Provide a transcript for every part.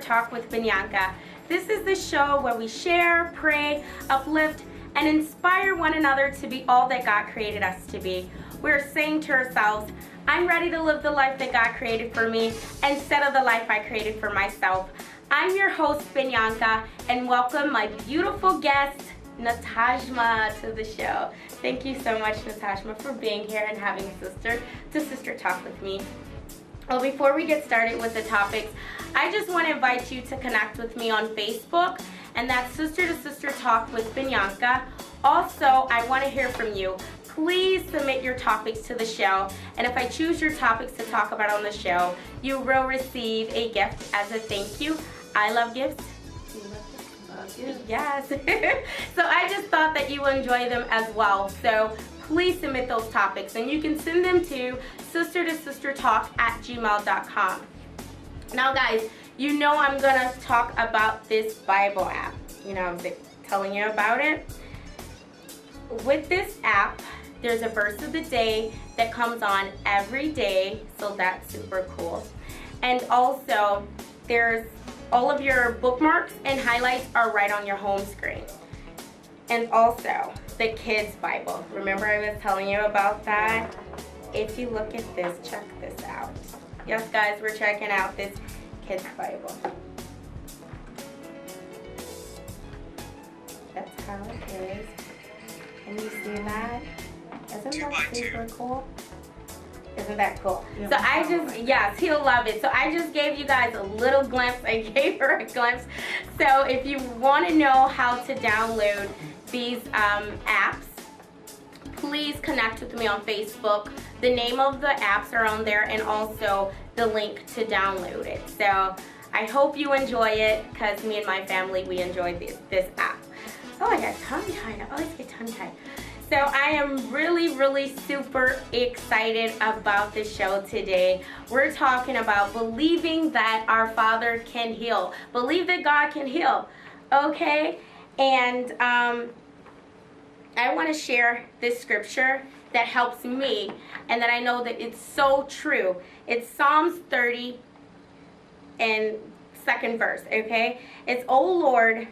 Talk with Benyakas. This is the show where we share, pray, uplift, and inspire one another to be all that God created us to be. We're saying to ourselves, I'm ready to live the life that God created for me instead of the life I created for myself. I'm your host, Benyaka, and welcome my beautiful guest, Natajma, to the show. Thank you so much, Natajma, for being here and having sister talk with me. Well, before we get started with the topics, I just want to invite you to connect with me on Facebook, and that's Sister to Sister Talk with Benyaka. Also, I want to hear from you. Please submit your topics to the show, and if I choose your topics to talk about on the show, you will receive a gift as a thank you. I love gifts. Do you love gifts? Yes. So I just thought that you would enjoy them as well. So please submit those topics, and you can send them to sistertosistertalk@gmail.com. Now, guys, you know I'm going to talk about this Bible app. You know, I'm telling you about it. With this app, there's a verse of the day that comes on every day, so that's super cool. And also, there's all of your bookmarks and highlights are right on your home screen. And also, the kids' Bible. Remember I was telling you about that? If you look at this, check this out. Yes, guys, we're checking out this kids' Bible. That's how it is. Can you see that? Isn't that super cool? Isn't that cool? Yeah, so I just, yes, he'll love it. So I just gave you guys a little glimpse. I gave her a glimpse. So if you want to know how to download these apps, please connect with me on Facebook. The name of the apps are on there, and also the link to download it. So I hope you enjoy it, because me and my family, we enjoy this app. Oh, I got tongue-tied. I always get tongue-tied. So I am really super excited about the show today. We're talking about believing that our Father can heal. Believe that God can heal. Okay? And I want to share this scripture that helps me, and that I know that it's so true. It's Psalms 30 and 2nd verse, okay? It's, "O Lord,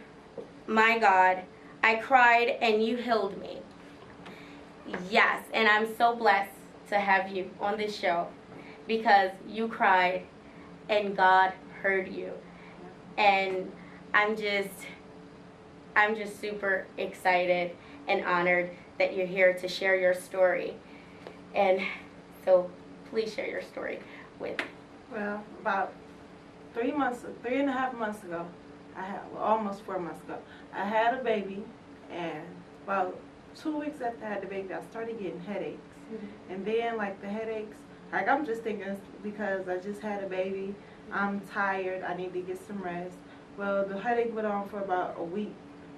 my God, I cried and you healed me." Yes, and I'm so blessed to have you on this show, because you cried and God heard you. And I'm just super excited and honored that you're here to share your story. And so please share your story with. Well, about 3.5 months ago, almost 4 months ago, I had a baby, and about 2 weeks after I had the baby, I started getting headaches. And then, like, the headaches, like, I'm just thinking it's because I just had a baby, I'm tired, I need to get some rest. Well, the headache went on for about a week.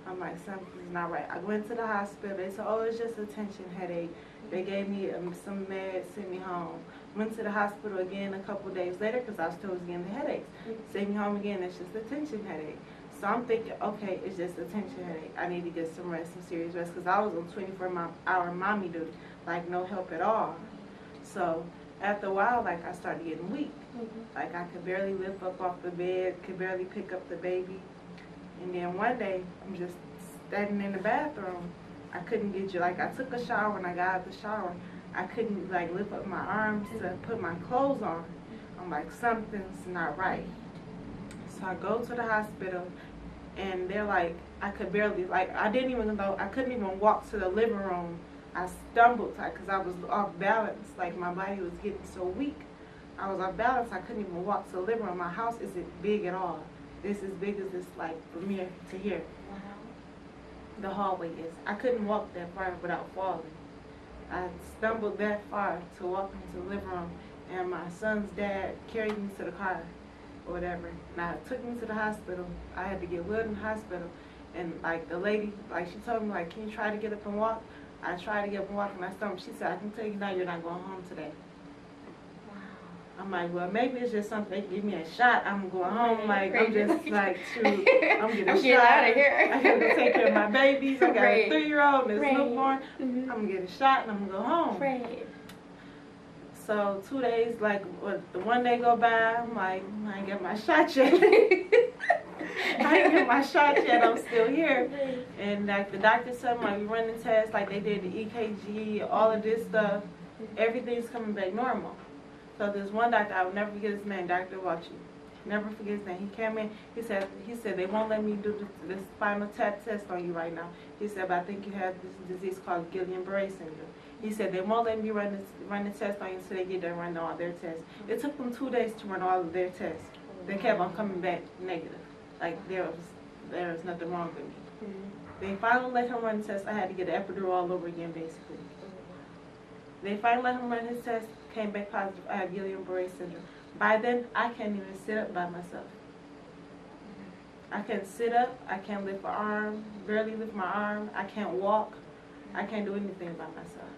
I'm like, something's not right. I went to the hospital. They said, oh, it's just a tension headache. They gave me some meds, sent me home. Went to the hospital again a couple days later, because I still was getting the headaches. Sent me home again, it's just a tension headache. So I'm thinking, okay, it's just a tension headache. I need to get some rest, some serious rest, because I was on 24-hour mommy duty, like no help at all. So after a while, like, I started getting weak. Like, I could barely lift up off the bed, could barely pick up the baby. And then one day, I'm just standing in the bathroom. I couldn't get you, like, I took a shower, and I got out of the shower. I couldn't, like, lift up my arms to put my clothes on. I'm like, something's not right. So I go to the hospital, and they're like, I could barely, like, I couldn't even walk to the living room. I stumbled, because I was off balance. Like, my body was getting so weak. I was off balance, I couldn't even walk to the living room. My house isn't big at all. It's as big as it's, like, from here to here. Wow. The hallway is. I couldn't walk that far without falling. I stumbled that far to walk into the living room, and my son's dad carried me to the car, or whatever. Now, it took me to the hospital. I had to get wheeled in the hospital, and, like, the lady, like, she told me, like, can you try to get up and walk? I tried to get up and walk, and I stumbled. She said, I can tell you now, you're not going home today. Wow. I'm like, well, maybe it's just something. They give me a shot, I'm going home. Like, I'm just like, shoot, I'm getting a shot. Out of here. I got to take care of my babies. I got a 3-year-old and a newborn. I'm going to get a shot, and I'm going to go home. Right. So 2 days, like, the one day go by, I'm like, I ain't get my shot yet. I ain't get my shot yet. I'm still here. And like the doctor said, like, we running tests, like they did the EKG, all of this stuff. Everything's coming back normal. So there's one doctor, I will never forget his name, Dr. Wachi. Never forget his name. He came in, he said they won't let me do the spinal tap test on you right now. He said, but I think you have this disease called Guillain-Barré syndrome. He said they won't let me run the test on you until they get done running all their tests. It took them 2 days to run all of their tests. They kept on coming back negative. Like there was nothing wrong with me. They finally let him run the test. I had to get an epidural all over again, basically. They finally let him run his test, came back positive. I have Guillain-Barré syndrome. By then, I can't even sit up by myself. I can't sit up. I can't lift my arm, barely lift my arm. I can't walk. I can't do anything by myself.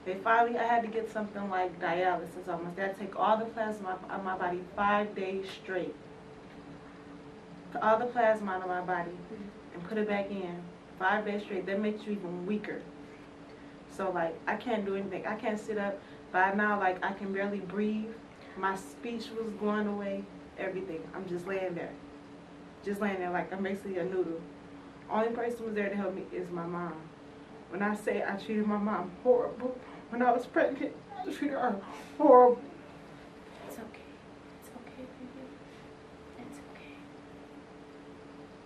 They finally, I had to get something like dialysis almost. They had to take all the plasma out of my body 5 days straight. All the plasma out of my body and put it back in 5 days straight. That makes you even weaker. So, like, I can't do anything. I can't sit up. By now, like, I can barely breathe. My speech was going away. Everything. I'm just laying there. Just laying there like I'm basically a noodle. Only person who was there to help me is my mom. When I say I treated my mom horrible, when I was pregnant, I treated her horrible. It's okay. It's okay, baby. It's okay.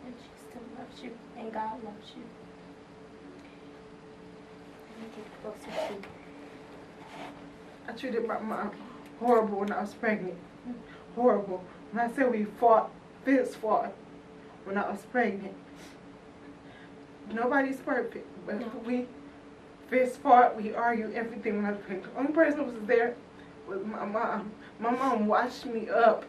And she still loves you. And God loves you. Let me get closer to you. I treated my mom horrible when I was pregnant. Horrible. When I said we fought, fist fought when I was pregnant. Nobody's perfect, but we fist fought, we argued, everything when I was pregnant. The only person who was there was my mom. My mom washed me up,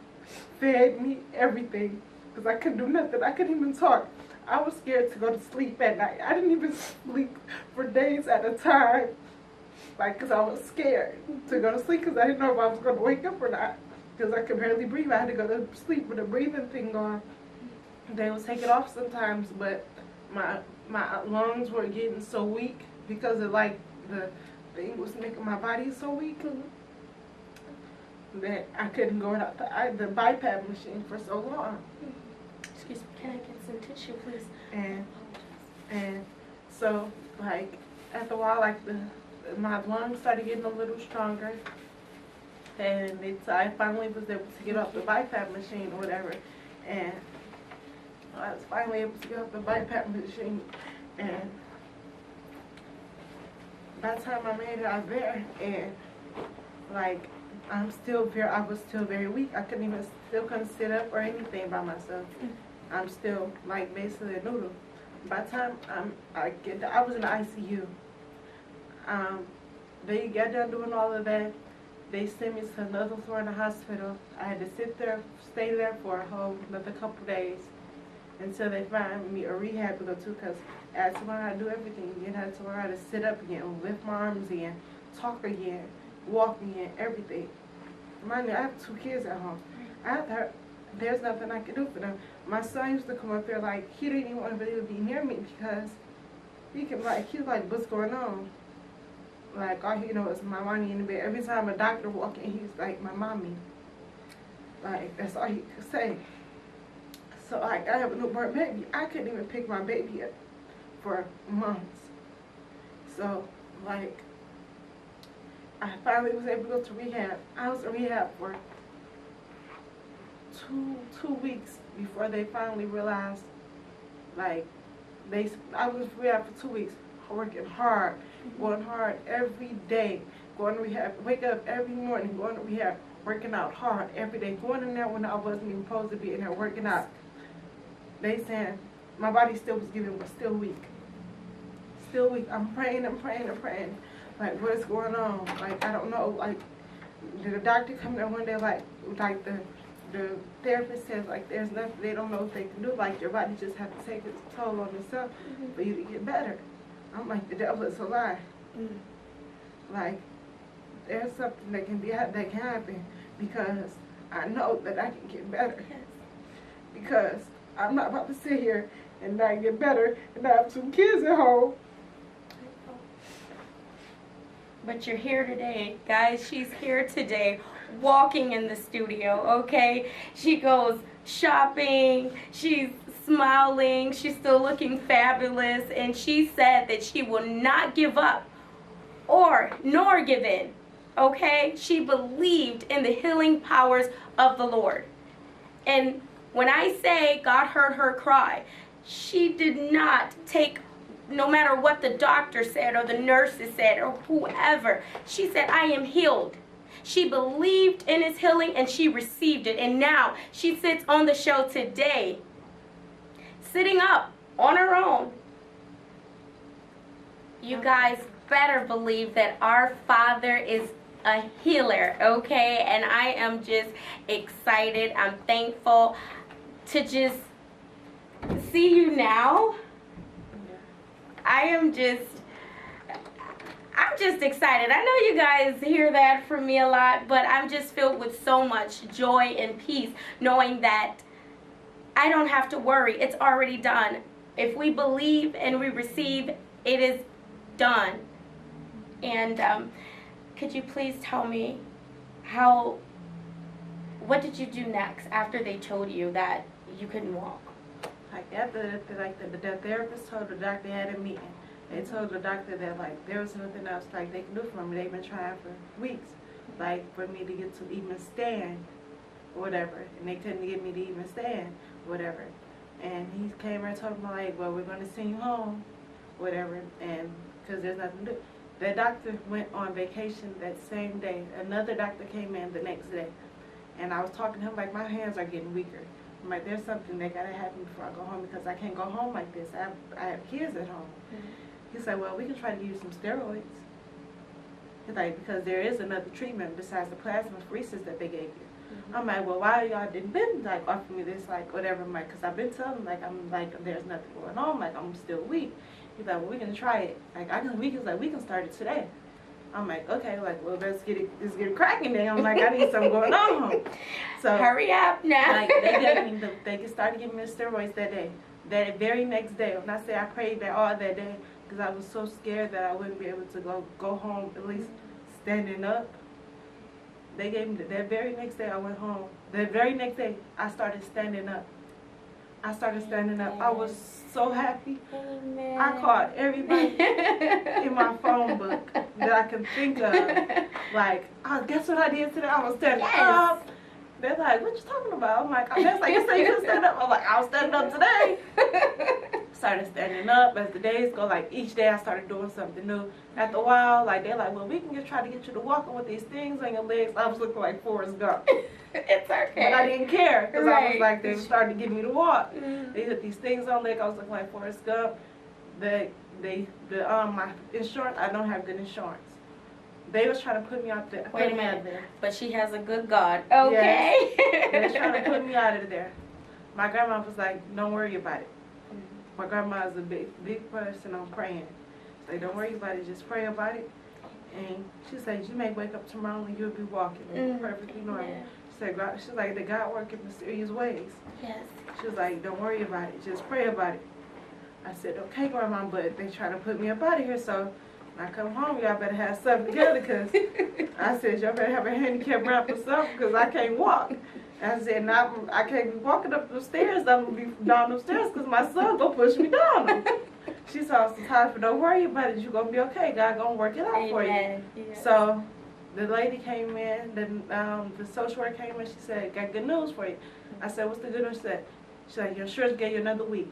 fed me everything, because I couldn't do nothing. I couldn't even talk. I was scared to go to sleep at night. I didn't even sleep for days at a time, like, because I was scared to go to sleep because I didn't know if I was going to wake up or not, because I could barely breathe. I had to go to sleep with the breathing thing on. They would take it off sometimes, but my lungs were getting so weak because of, like, the thing was making my body so weak that I couldn't go without the BiPAP machine for so long. Excuse me, can I get some tissue, please? And so, like, after a while, like, my lungs started getting a little stronger, and I finally was able to get off the BiPAP machine or whatever, and I was finally able to get off the BiPAP machine, and by the time I made it out there, and like, I was still very weak. I still couldn't sit up or anything by myself. I'm still, like, basically a noodle. By the time I was in the ICU. They got done doing all of that. They sent me to another floor in the hospital. I had to stay there for another couple days until they find me a rehab to go to, because I had to learn how to do everything again. I had to learn how to sit up again, lift my arms again, talk again, walk again, everything. Mind you, I have 2 kids at home. There's nothing I could do for them. My son used to come up there, like, he didn't even want to be near me because he's like, what's going on? Like, all he knows is my mommy in the bed. Every time a doctor walk in, he's like, my mommy. Like, that's all he could say. So, like, I have a newborn baby. I couldn't even pick my baby up for months. So, like, I finally was able to go to rehab. I was in rehab for two weeks before they finally realized, like, I was in rehab for 2 weeks, working hard, going hard every day, going to rehab, wake up every morning, going to rehab, working out hard every day, going in there when I wasn't even supposed to be in there working out. They saying my body still was giving, but still weak. Still weak. I'm praying and praying and praying. Like, what is going on? Like, I don't know. Like, the doctor come there one day, like the therapist says, like, there's nothing, they don't know what they can do. Like, your body just have to take its toll on itself for you to get better. I'm like, the devil is a lie. Like, there's something that can happen, because I know that I can get better. Because I'm not about to sit here and not get better and I have 2 kids at home. But you're here today, guys. She's here today, walking in the studio, okay? She goes shopping, she's smiling, she's still looking fabulous, and she said that she will not give up nor give in, okay? She believed in the healing powers of the Lord. And when I say God heard her cry, she did not take, no matter what the doctor said or the nurses said or whoever, she said, I am healed. She believed in his healing and she received it. And now she sits on the show today, sitting up on her own. You guys better believe that our Father is a healer, okay? And I am just excited. I'm thankful to just see you now. I'm just excited. I know you guys hear that from me a lot, but I'm just filled with so much joy and peace knowing that I don't have to worry. It's already done. If we believe and we receive, it is done. And could you please tell me what did you do next after they told you that you couldn't walk? Like after the therapist told the doctor they had a meeting. They told the doctor that like there was nothing else like they could do for me. They've been trying for weeks, like for me to get to even stand, or whatever, and they couldn't get me to even stand, whatever. And he came and told me like, well, we're going to send you home, whatever, and because there's nothing to do. The doctor went on vacation that same day. Another doctor came in the next day, and I was talking to him like my hands are getting weaker. I'm like, there's something that gotta happen before I go home because I can't go home like this. I have kids at home. Mm-hmm. He said, well, we can try to use some steroids. He's like, because there is another treatment besides the plasmapheresis that they gave you. Mm-hmm. I'm like, well, why y'all didn't been like offer me this, like whatever? I'm like, because I've been telling like I'm like there's nothing going on, like I'm still weak. He's like, well, we can try it. Like we can start it today. I'm like, okay, like, well, let's get it cracking then. I'm like, I need something going on. So hurry up now. Like they started giving me the steroids that day. That very next day. When I say I prayed that all that day because I was so scared that I wouldn't be able to go home at least standing up. They gave me that very next day I went home. That very next day I started standing up. I was so happy. Amen. I called everybody in my phone book that I could think of. Like, oh, guess what I did today? I was standing up. They're like, what you talking about? I'm like, that's like, you say you couldn't stand up. I'm like, I was standing up today. Started standing up as the days go. Like, each day I started doing something new. After a while, like, they're like, well, we can just try to get you to walking with these things on your legs. I was looking like Forrest Gump. It's okay. But I didn't care because I was like, they started to give me the walk. Mm-hmm. They put these things on like I was looking like Forrest Gump. My insurance, I don't have good insurance. They was trying to put me out there. Wait a minute. But she has a good God. Okay. Yes. They was trying to put me out of there. My grandma was like, don't worry about it. Mm-hmm. My grandma is a big person on praying. So don't worry about it. Just pray about it. And she said, you may wake up tomorrow and you'll be walking perfectly normal. Yeah. She's like, the God work in mysterious ways. Yes. She was like, don't worry about it. Just pray about it. I said, okay, Grandma, but they try to put me up out of here, so when I come home, y'all better have something together, because I said, y'all better have a handicap ramp or something, because I can't walk. And I said, I can't be walking up the stairs. I'm going to be down the stairs because my son going to push me down them. She said, I was tired, but don't worry about it. You're going to be okay. God going to work it out for you. Yes. So the lady came in, the social worker came in, she said, got good news for you. I said, what's the good news? She said, your insurance gave you another week.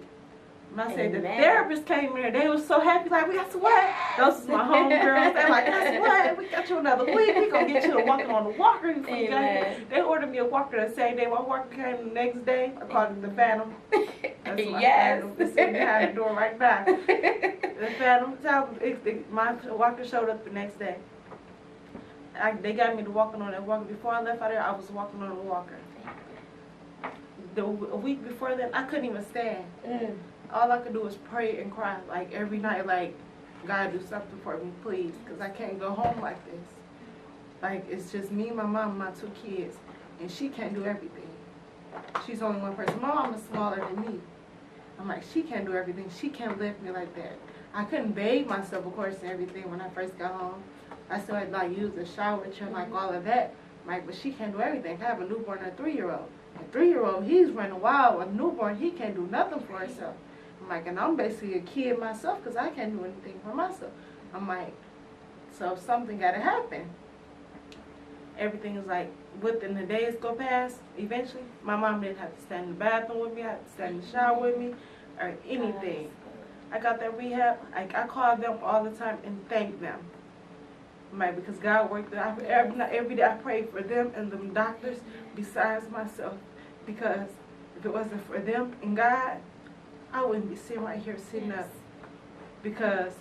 And I said, the therapist came in, they was so happy, like, we got to what? Those is my homegirls. They're like, guess what? We got you another week. We going to get you to walking on the walker. They ordered me a walker the same day. My walker came the next day. I called it the Phantom. That's my Phantom. It's sitting behind the door right now. The Phantom. My walker showed up the next day. They got me to walking on that walker. Before I left out there, I was walking on the walker. A week before that, I couldn't even stand. All I could do was pray and cry, like every night, like, God, do something for me, please, because I can't go home like this. Like, it's just me, my mom, and my 2 kids, and she can't do everything. She's only one person. My mom is smaller than me. I'm like, she can't do everything. She can't lift me like that. I couldn't bathe myself, of course, and everything when I first got home. I still had like use the shower chair, like all of that. Like, but she can't do everything. I have a newborn and a 3-year-old. A 3-year-old, he's running wild. A newborn, he can't do nothing for himself. I'm like, and I'm basically a kid myself because I can't do anything for myself. I'm like, so something got to happen. Everything is like, within the days go past, eventually, my mom didn't have to stand in the bathroom with me, I had to stand in the shower with me, or anything. I got that rehab, like, I call them all the time and thank them. Like, because God worked it out. Every day I pray for them and them doctors besides myself. Because if it wasn't for them and God, I wouldn't be sitting right here sitting up. Because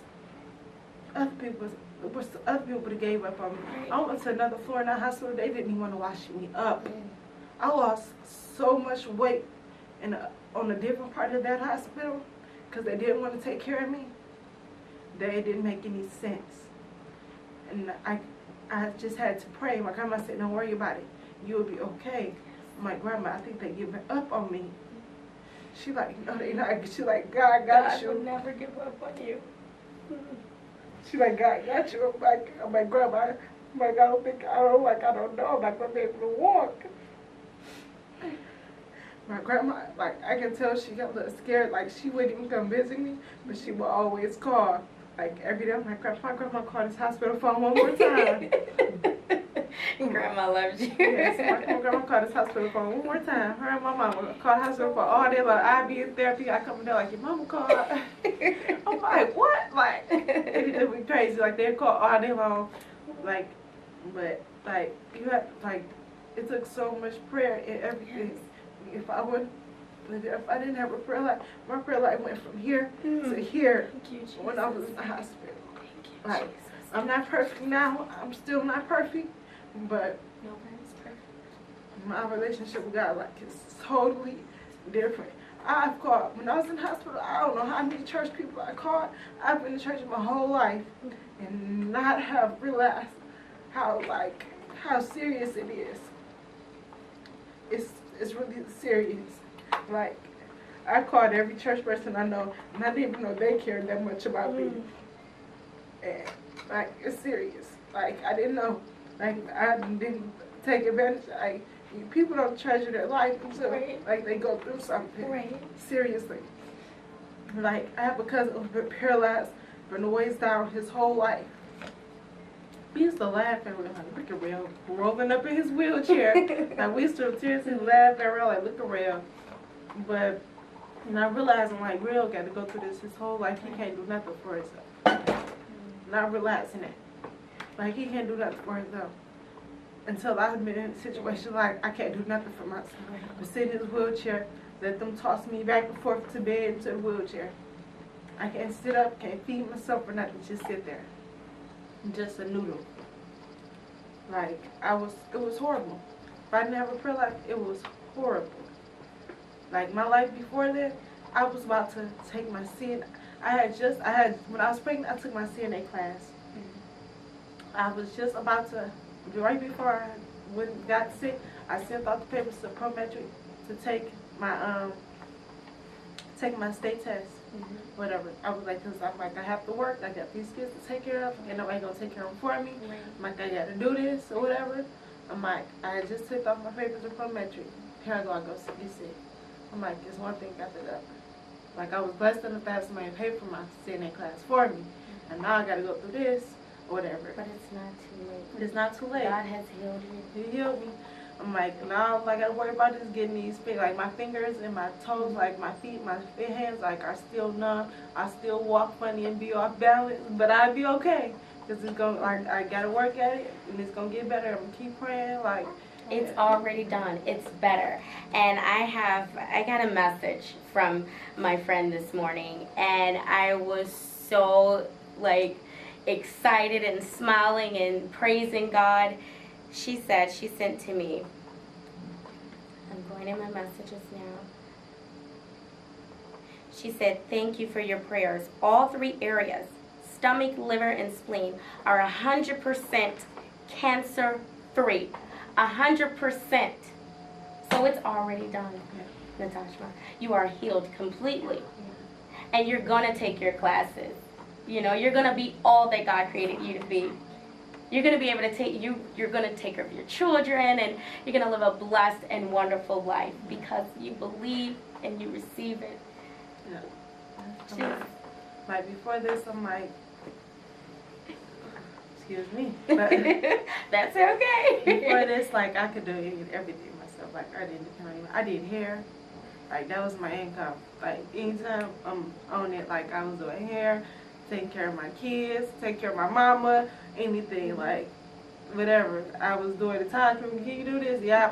other people would have gave up on me. I went to another floor in that hospital. They didn't even want to wash me up. I lost so much weight on a different part of that hospital because they didn't want to take care of me. They didn't make any sense. And I just had to pray. My grandma said, don't worry about it. You'll be okay. My grandma, I think they giving up on me. She like, no, they not. She like, God got you. God will never give up on you. She like, God got you. I'm like, Grandma, I'm like, I don't know. I'm not going to be able to walk. My grandma, like, I can tell she got a little scared. Like, she wouldn't even come visit me, but she would always call. Like, every day, I'm like, my grandma called this hospital phone one more time. Grandma loves you. Yes, my grandma called this hospital phone one more time. Her and my mama called the hospital for all day long. IV therapy. I come in there like, your mama called. I'm like, what? Like, it would be crazy. Like, they'd call all day long. Like, but, like, you have, like, it took so much prayer and everything. If I didn't have a prayer life, my prayer life went from here to here when I was in the hospital. Like, I'm not perfect now. I'm still not perfect, but Nobody's perfect. my relationship with God, like, is totally different. I've called, when I was in the hospital, I don't know how many church people I called. I've been in church my whole life and not have realized how serious it is. It's really serious. Like, I called every church person I know, and I didn't even know they cared that much about me. And, like, it's serious. Like, I didn't know. Like, I didn't take advantage. Like, people don't treasure their life until, like, they go through something. Right. Seriously. Like, I have a cousin who's been paralyzed from the waist down his whole life. We used to laugh at him, like, look at Real rolling up in his wheelchair. Like, we used to seriously laugh at Real, like, look at Real. But, and I realized, I'm like, Real got to go through this his whole life. He can't do nothing for himself. Not realizing it. Like, he can't do nothing for himself. Until I've been in a situation like, I can't do nothing for myself. But sit in his wheelchair, let them toss me back and forth to bed into the wheelchair. I can't sit up, can't feed myself or nothing, just sit there. Just a noodle. Like, it was horrible. If I didn't have a prayer life, it was horrible. Like, my life before that, I was about to take my CNA. When I was pregnant, I took my CNA class. I was just about to, right before I got sick, I sent out the papers to Prometric to take my state test. Whatever. I was like, because I'm like, I have to work. I got these kids to take care of, and nobody gonna take care of them for me. I'm like, I gotta do this or whatever. I'm like, I just took off my papers to Prometric. Here I go be sick. I'm like, it's one thing after the other. Like, I was blessed enough to have somebody pay for my CNA class for me, and now I gotta go through this or whatever. But it's not too late. It's not too late. God has healed you. He healed me. I'm like, now all I gotta worry about is getting these like my fingers and my toes, like my feet, my hands, like are still numb. I still walk funny and be off balance, but I'll be okay. Cause it's gonna, like, I gotta work at it, and it's gonna get better. I'm gonna keep praying, like. It's already done. It's better. And I got a message from my friend this morning, and I was so, like, excited and smiling and praising God. She sent to me, I'm going in my messages now. She said, thank you for your prayers. All 3 areas, stomach, liver, and spleen, are 100% cancer-free. 100%. So it's already done, Natasha. You are healed completely. And you're going to take your classes. You know, you're going to be all that God created you to be. You're going to be able to you're going to take care of your children, and you're going to live a blessed and wonderful life because you believe and you receive it. Yeah. Like before this, I'm like, excuse me. But that's okay. Before this, like, I could do everything myself. Like, I did hair. Like, that was my income. Like, anytime I'm on it, like, I was doing hair, taking care of my kids, taking care of my mama, anything, like, whatever. I was doing the time, can you do this? Yeah.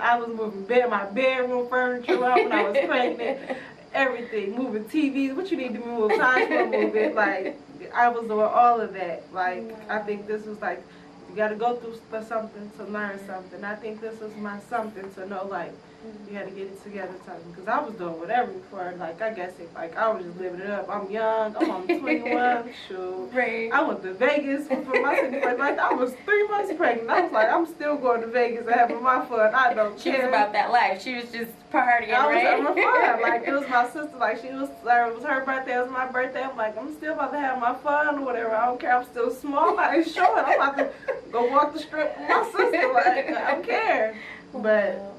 I was moving my bedroom furniture around when I was pregnant. Everything, moving TVs. What you need to move? Time for moving. Like, I was doing all of that. Like, I think this was like, you got to go through for something to learn something. I think this was my something to know, like, you had to get it together something. Because I was doing whatever before. Like, I guess like I was just living it up. I'm young. I'm on 21. Shoot. Right. I went to Vegas for my 61st. Like, I was 3 months pregnant. I was like, I'm still going to Vegas and having my fun. I don't care. She was about that life. She was just partying, right? I was having fun. Like, it was my sister. Like, it was her birthday. It was my birthday. I'm like, I'm still about to have my fun or whatever. I don't care. I'm still small. I ain't showing. I'm about to go walk the strip with my sister. Like, I don't care. But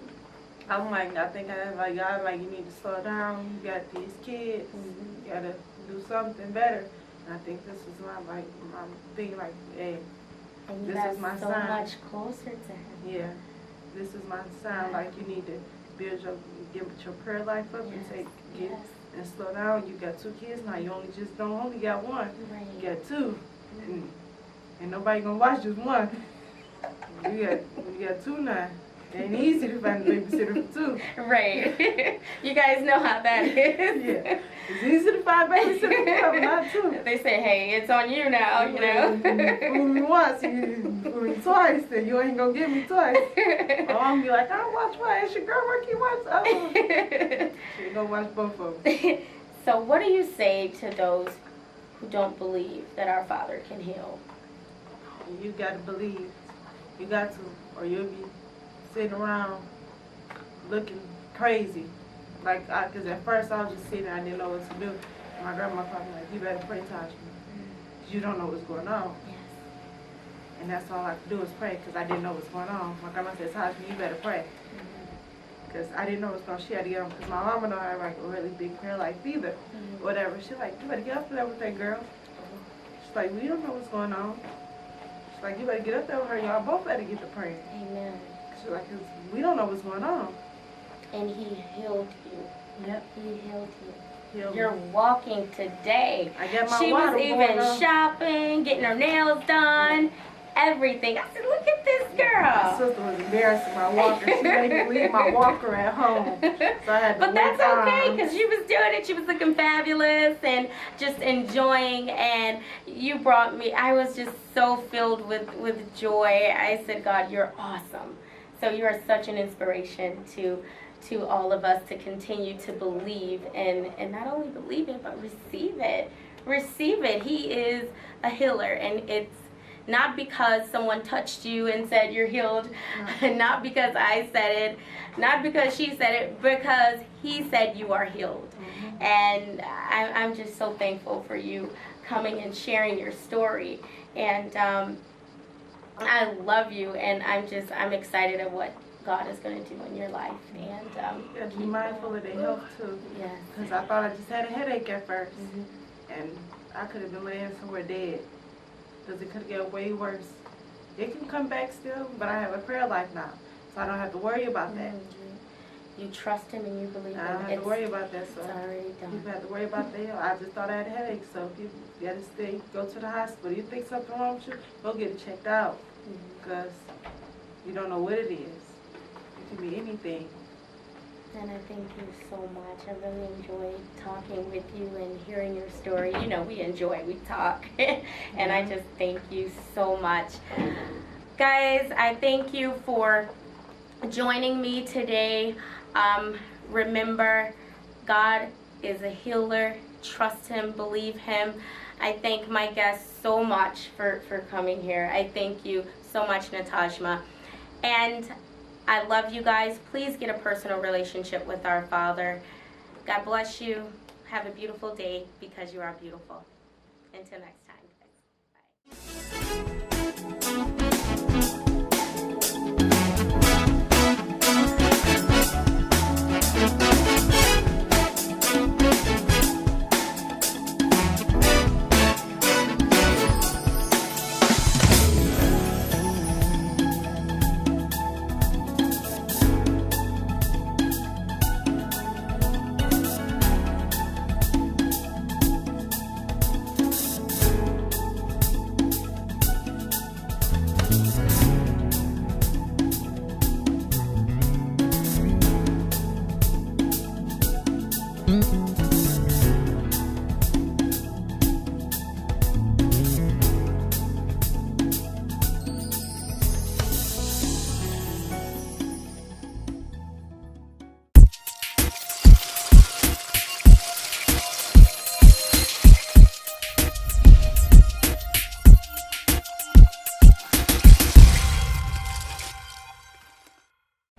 I'm like, I think like, God, like, you need to slow down. You got these kids. You got to do something better. And I think this was my thing, like, hey, and this is my so sign. Much closer to him. Yeah, this is my sign. Like, you need to get your prayer life up and slow down. You got 2 kids now. You don't only got 1. Right. You got 2. And nobody gonna watch just 1. You got 2 now. It ain't easy to find a babysitter for 2. Right. You guys know how that is. Yeah. It's easy to find a babysitter for 1, not 2. They say, hey, it's on you now, you know. Fool me once, you fool me twice, then you ain't gonna get me twice. My mom be like, I'll watch twice. Your girl work, you watch. Oh. She ain't gonna watch both of them. So what do you say to those who don't believe that our Father can heal? You gotta believe. You got to, or you'll be sitting around looking crazy. Like, because at first I was just sitting there, I didn't know what to do. My grandma told me, like, you better pray, Tajma. You don't know what's going on. Yes. And that's all I could do is pray, because I didn't know what's going on. My grandma said, Tajma, you better pray. Because I didn't know what's going on. She had to get up, because my mama don't have, like, a really big prayer life either. Whatever. She's like, you better get up there with that girl. She's like, we don't know what's going on. She's like, you better get up there with her. Y'all both better get to praying. Amen. She's like, because we don't know what's going on. And he healed you. Yep. He healed you. Healed You're me. walking today. I got my She water was even on. shopping, getting her nails done, everything. I said, look at this My girl. sister was embarrassing my walker. She made me leave my walker at home. So I had to But that's wait okay, on. because she was doing it. She was looking fabulous and just enjoying. And you brought me, I was just so filled with joy. I said, God, you're awesome. So you are such an inspiration to all of us to continue to believe and not only believe it, but receive it. Receive it. He is a healer, and it's not because someone touched you and said you're healed, not because I said it, not because she said it, because he said you are healed. And I'm just so thankful for you coming and sharing your story. And I love you, and I'm excited at what God is going to do in your life. And You have to be mindful of their health too. Yes. Because I thought I just had a headache at first. And I could have been laying somewhere dead. Because it could get way worse. It can come back still, but I have a prayer life now. So I don't have to worry about that. You trust him and you believe him. I don't have to worry about that. So it's already done. people have to worry about their health. I just thought I had a headache. So if you got to stay, go to the hospital. You think something wrong with you, go get it checked out. Because you don't know what it is. It could be anything. And I thank you so much. I really enjoyed talking with you and hearing your story. You know, we talk. And I just thank you so much. Guys, I thank you for joining me today. Remember, God is a healer. Trust him, believe him. I thank my guests so much for coming here. I thank you so much, Natajma. And I love you guys. Please get a personal relationship with our Father. God bless you. Have a beautiful day because you are beautiful. Until next time, guys. Bye.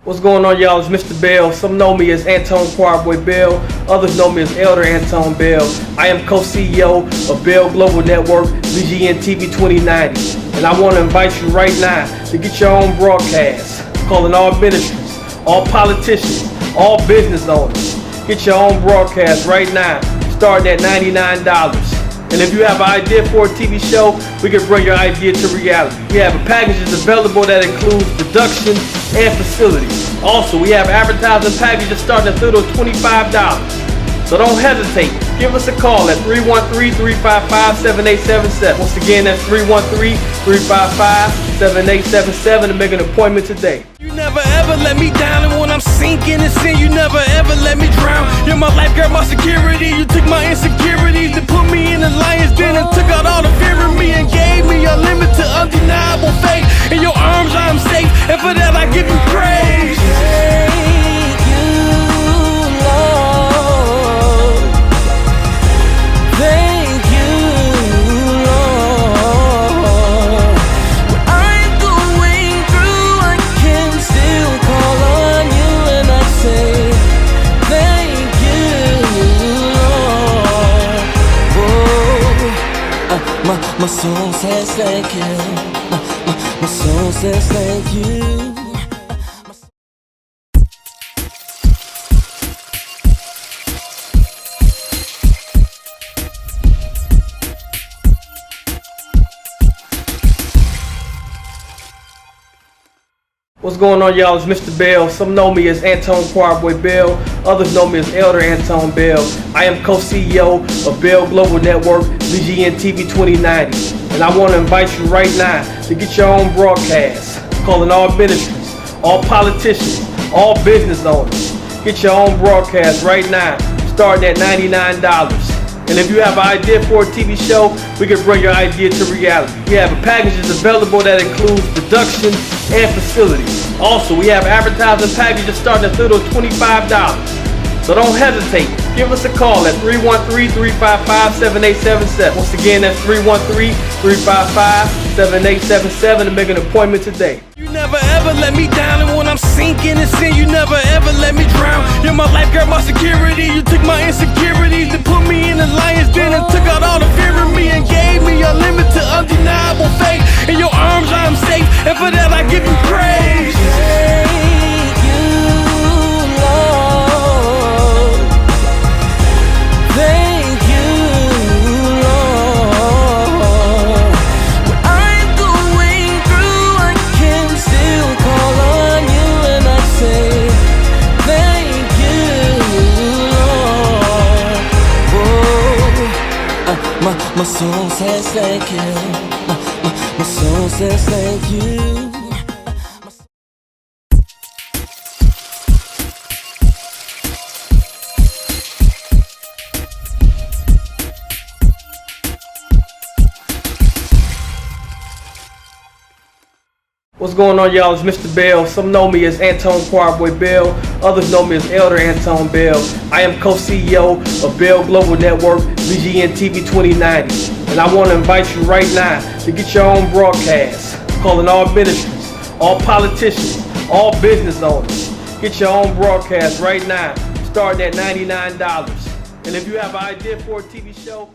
What's going on, y'all? It's Mr. Bell. Some know me as Anton Quarboy Bell. Others know me as Elder Anton Bell. I am co-CEO of Bell Global Network, BGN TV 2090. And I want to invite you right now to get your own broadcast, calling all ministries, all politicians, all business owners. Get your own broadcast right now, starting at $99. And if you have an idea for a TV show, we can bring your idea to reality. We have packages available that includes production and facilities. Also, we have advertising packages starting at little $25. So don't hesitate. Give us a call at 313-355-7877. Once again, that's 313-355-7877 to make an appointment today. You never ever let me down, and when I'm sinking in sin, you never ever let me drown. You're my lifeguard, my security. You took my insecurities and put me in the lion's den and took out all the fear in me and gave me unlimited, undeniable faith. In your arms I'm safe, and for that I give you praise. Thank you, Lord. Thank you, Lord. When I'm going through, I can still call on you, and I say thank you, Lord. My soul says thank you. My soul says thank you. What's going on, y'all? It's Mr. Bell. Some know me as Anton Quarboy Bell. Others know me as Elder Anton Bell. I am co-CEO of Bell Global Network, BGN TV 2090. And I want to invite you right now to get your own broadcast, calling all ministries, all politicians, all business owners. Get your own broadcast right now, starting at $99. And if you have an idea for a TV show, we can bring your idea to reality. We have packages available that includes production and facilities. Also, we have advertising packages starting at little $25. So don't hesitate. Give us a call at 313-355-7877. Once again, that's 313-355-7877 to make an appointment today. You never ever let me down, and when I'm sinking in sin, you never ever let me drown. You're my lifeguard, my security. You took my insecurities and put me in the lion's den and took out all the fear in me and gave me unlimited, undeniable faith. In your arms I'm safe, and for that I give you praise. Thank you, Lord. Thank you, Lord. When I'm going through, I can still call on you, and I say thank you, Lord. My soul says thank you. My soul says thank you. What's going on, y'all? It's Mr. Bell. Some know me as Anton Quarboy Bell. Others know me as Elder Anton Bell. I am co-CEO of Bell Global Network, BGN TV 2090. And I want to invite you right now to get your own broadcast, calling all ministries, all politicians, all business owners. Get your own broadcast right now, starting at $99. And if you have an idea for a TV show,